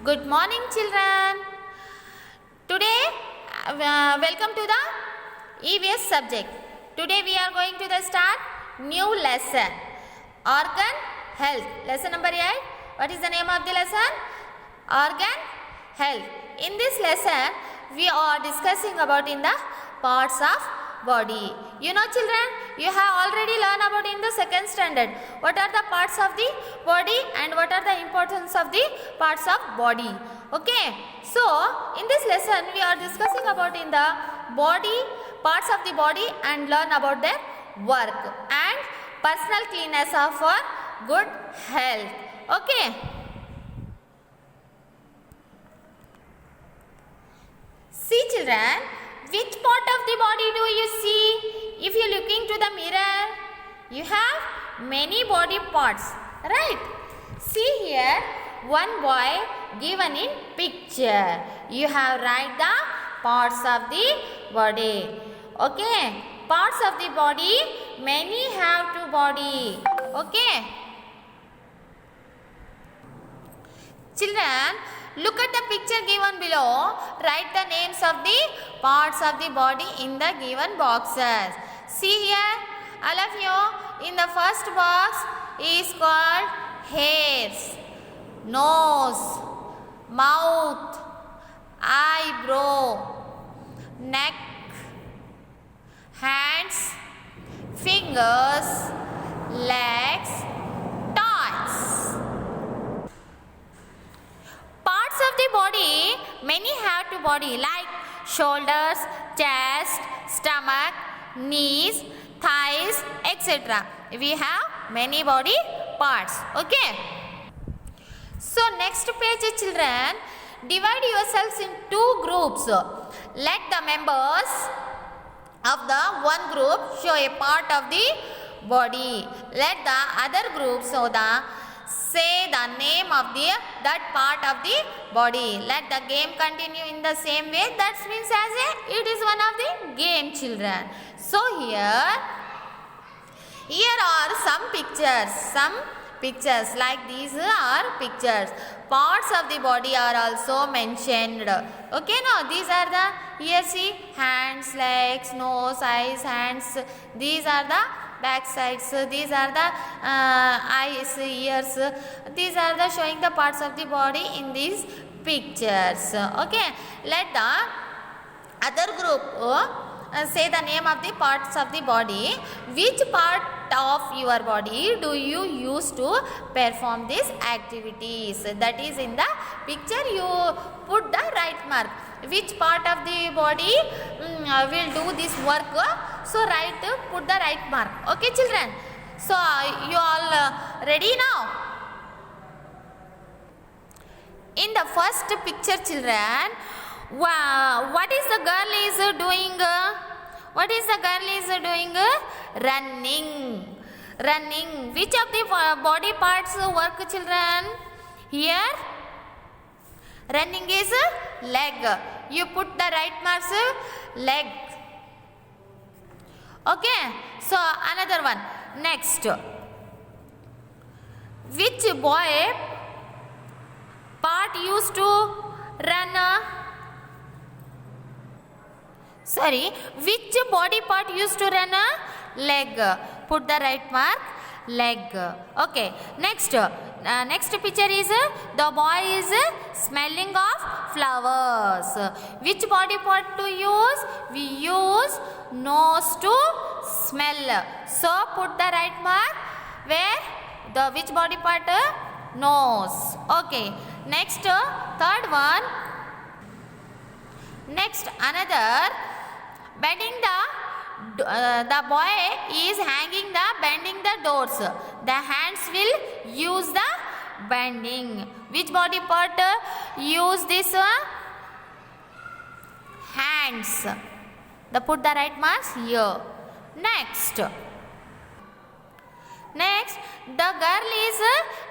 Good morning, children. Today, welcome to the EVS subject. Today we are going to the start new lesson. Organ health. Lesson number 8. What is the name of the lesson? Organ health. In this lesson, we are discussing about in the parts of body. You know, children, you have already learned about in the second standard what are the parts of the body and what are the importance of the parts of body. Okay, so in this lesson we are discussing about in the body, parts of the body, and learn about their work and personal cleanliness of for good health. Okay, see children, which part of the body do you see? If you look into the mirror, you have many body parts, right? See here, one boy given in picture. You have write the parts of the body. Okay, parts of the body, many have two body. Okay, children, look at the picture given below. Write the names of the parts of the body in the given boxes. See here, all of you, in the first box is called hairs, nose, mouth, eyebrow, neck, hands, fingers, legs, toes. Parts of the body, many have two body like shoulders, chest, stomach, knees, thighs, etc. We have many body parts. Okay. So next page, children, divide yourselves in two groups. Let the members of the one group show a part of the body. Let the other group say the name of that part of the body. Let the game continue in the same way. That means it is one of the game, children. So here are some pictures like these are pictures. Parts of the body are also mentioned. Okay, no, these are the, here see, hands, legs, nose, eyes, hands. These are the back sides. These are the eyes, ears. These are the showing the parts of the body in these pictures. Okay, let the other group say the name of the parts of the body. Which part of your body do you use to perform these activities? That is in the picture you put the right mark. Which part of the body will do this work? So put the right mark. Okay, children. So you all ready now? In the first picture, children, what is the girl is doing? What is the girl is doing? Running. Which of the body parts work, children? Here, running is leg. You put the right marks, leg. Okay. So another one. Next, which boy part used to run? Which body part used to run? Leg. Put the right mark, leg. Okay. Next picture is the boy is smelling of flowers. Which body part to use? We use nose to smell. So put the right mark where which body part? Nose. Okay. Next, third one. Next, another, bending the boy is bending the doors. The hands will use the bending. Which body part use this one? Hands. Put the right marks here. Next, the girl is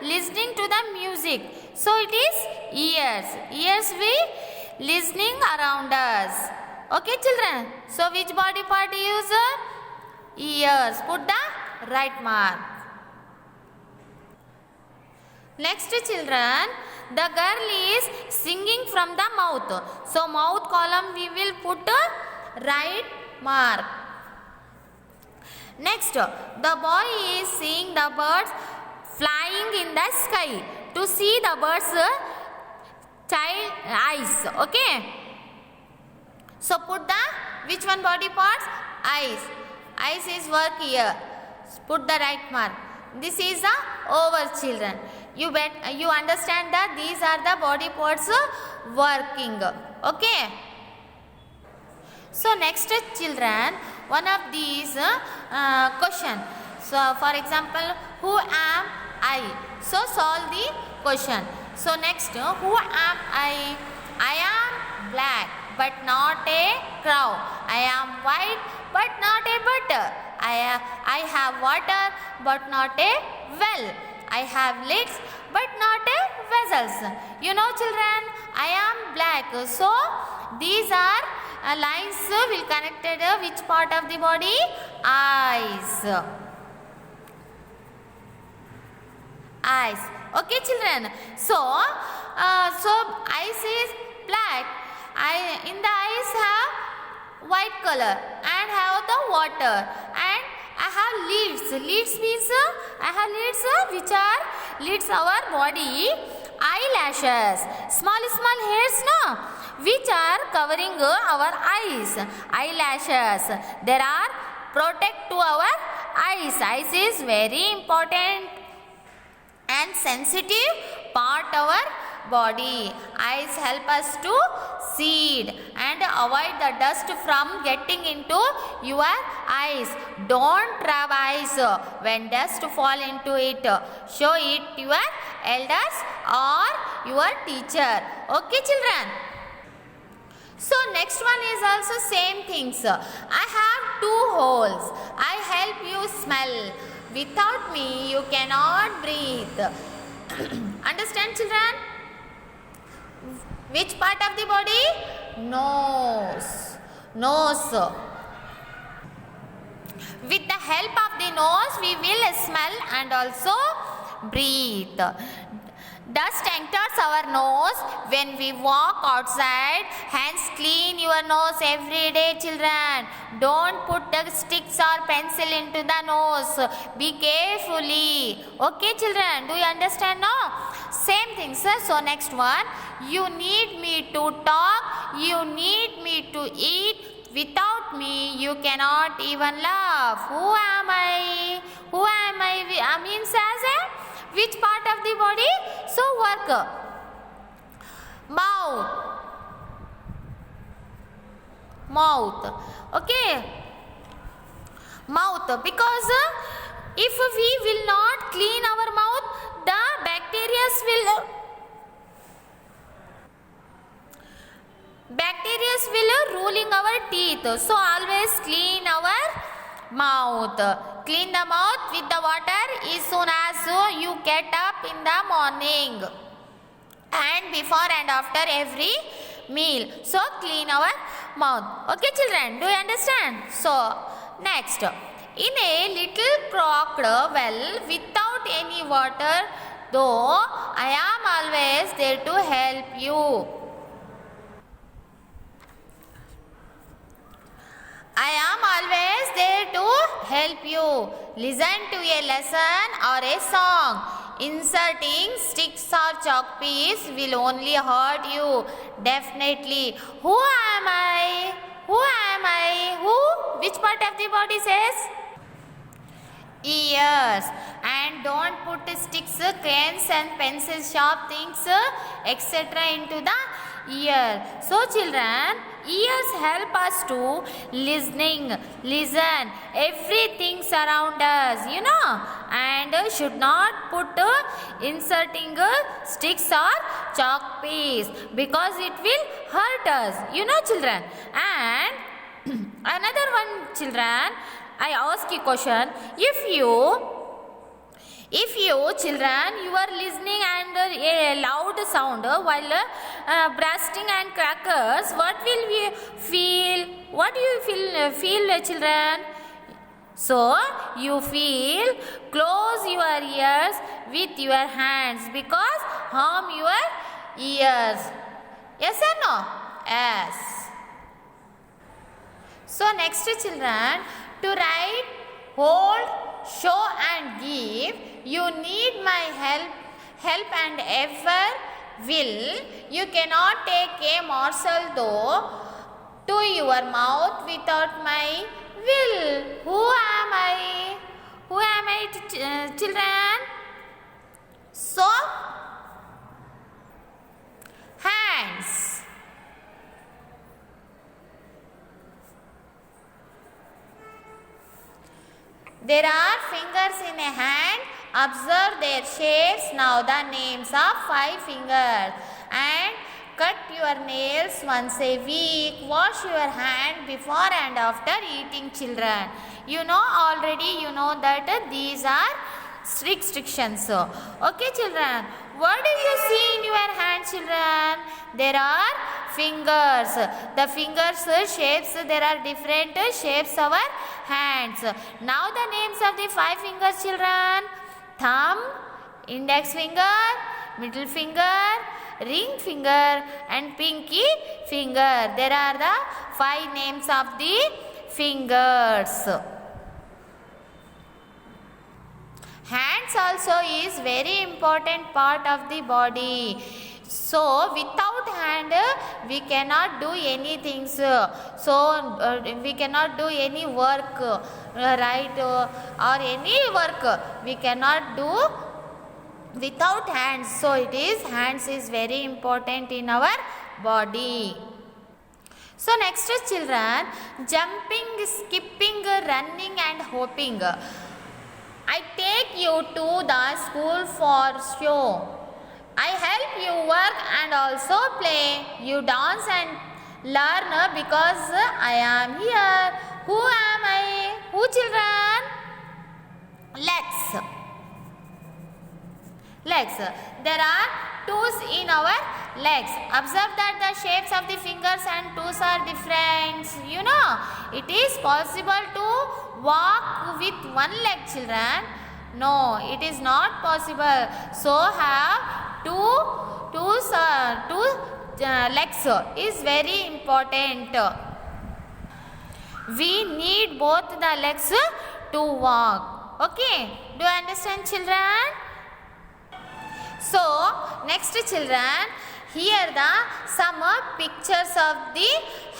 listening to the music. So it is ears. Ears we listening around us. Okay, children. So which body part use? Ears. Put the right mark. Next, children, the girl is singing from the mouth. So mouth column we will put right mark. Next, the boy is seeing the birds flying in the sky. To see the birds child eyes. Okay. So put the which one body parts? Eyes. Eyes is work here. Put the right mark. This is the over children. You understand that these are the body parts working. Okay. So next children, one of these question. So for example, who am I? So solve the question. So next, who am I? I am black but not a cow. I am white but not a butter. I have water but not a well. I have legs but not a vessels. You know children, I am black. So these are lines will connected which part of the body? Eyes. Eyes. Okay children. So eyes is black. In the eyes have white color and have the water, and I have leads. Leads means I have leads which are leads our body. Eyelashes, small hairs no, which are covering our eyes. Eyelashes, there are protect to our eyes. Eyes is very important and sensitive part our body. Eyes help us to see and avoid the dust from getting into your eyes. Don't rub eyes when dust fall into it. Show it to your elders or your teacher. Okay children. So next one is also same things. I have 2 holes. I help you smell. Without me you cannot breathe. Understand children? Which part of the body? Nose. Nose. With the help of the nose we will smell and also breathe. Dust enters our nose when we walk outside. Hence clean your nose every day children. Don't put the sticks or pencil into the nose. Be carefully. Okay children, do you understand now? Same thing sir. So next one, you need me to talk. You need me to eat. Without me you cannot even laugh. Who am I? Who am I? Means as a which part of the body? So work. Mouth. Mouth. Okay. Mouth. Because if we will not clean our mouth, the bacteria will ruling our teeth. So always clean our mouth. Clean the mouth with the water as soon as you get up in the morning and before and after every meal. So clean our mouth. Okay children, do you understand? So next, in a little crocked well without any water, though I am always there to help you. I am always there to help you. Listen to a lesson or a song. Inserting sticks or chalk piece will only hurt you. Definitely. Who am I? Who am I? Who? Which part of the body says? Ears. And don't put sticks, crayons and pencils, sharp things, etc. into the ear. So children, ears help us to listen everything around us, you know, and should not put inserting sticks or chalk piece because it will hurt us, you know children. And another one children, I ask you question, if you children, you are listening and a loud sound while bursting and crackers, what will we feel? What do you feel children? So you feel close your ears with your hands because harm your ears. Yes or no? Yes. So next children, to write, hold, show and give, you need my help and ever will. You cannot take a morsel though to your mouth without my will. Who am I? Who am I, children? So, hands. There are fingers in a hand. Observe their shapes. Now the names of 5 fingers. And cut your nails once a week. Wash your hand before and after eating, children. You know already, you know that these are restrictions. Okay, children. What do you see in your hand, children? There are fingers. The fingers shapes, there are different shapes of our hands. Now the names of the 5 fingers, children. Thumb, index finger, middle finger, ring finger and pinky finger. There are the 5 names of the fingers. Hands also is very important part of the body. So without hand we cannot do anything. So we cannot do any work, right, or any work we cannot do without hands. So it is, hands is very important in our body. So next children, jumping, skipping, running and hopping. I take you to the school for show. I help you work and also play. You dance and learn because I am here. Who am I? Who, children? Legs. Legs. There are toes in our legs. Observe that the shapes of the fingers and toes are different. You know, it is possible to walk with one leg, children. No, it is not possible. So have two legs is very important. We need both the legs to walk. Okay, do you understand, children? So next, children, here the some pictures of the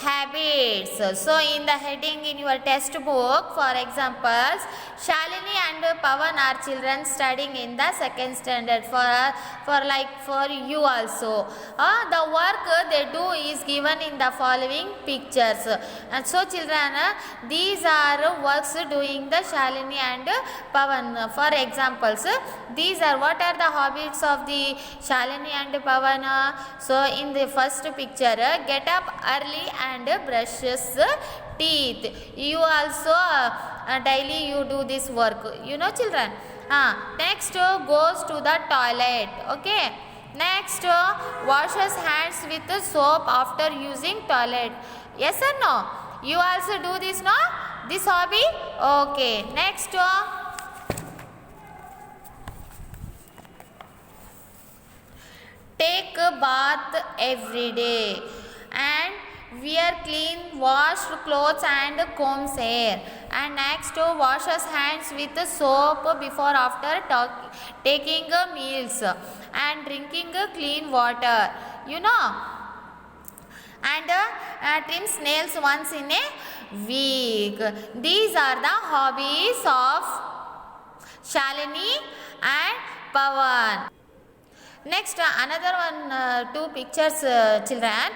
habits. So in the heading in your textbook, for examples, Shalini and Pawan are children studying in the 2nd standard. For you also, the work they do is given in the following pictures. And so children, these are works doing the Shalini and Pavan. For examples, these are, what are the hobbies of the Shalini and Pavan? So in the first picture, get up early and brushes teeth. You also daily you do this work, you know, children. Next goes to the toilet. Okay, next washes hands with soap after using toilet. Yes or no? You also do this, no? This hobby? Okay, next take a bath every day and wear clean washed clothes and combs hair. And next washes hands with soap before after taking meals and drinking clean water, you know. And trims nails once in a week. These are the hobbies of Shalini and Pawan. Next, another one, 2 pictures, children.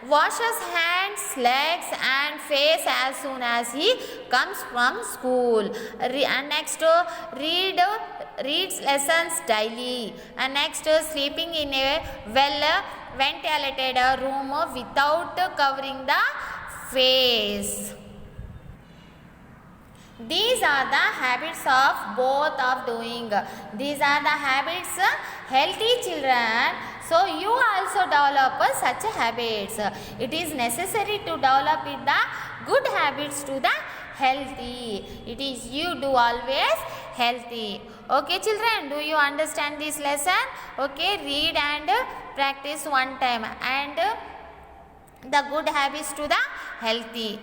Washes hands, legs and face as soon as he comes from school. And next, reads lessons daily. And next, sleeping in a well ventilated room without covering the face. These are the habits of both of doing. These are the habits healthy children. So you also develop such habits. It is necessary to develop the good habits to the healthy. It is you do always healthy. Okay children, do you understand this lesson? Okay, read and practice one time, and the good habits to the healthy.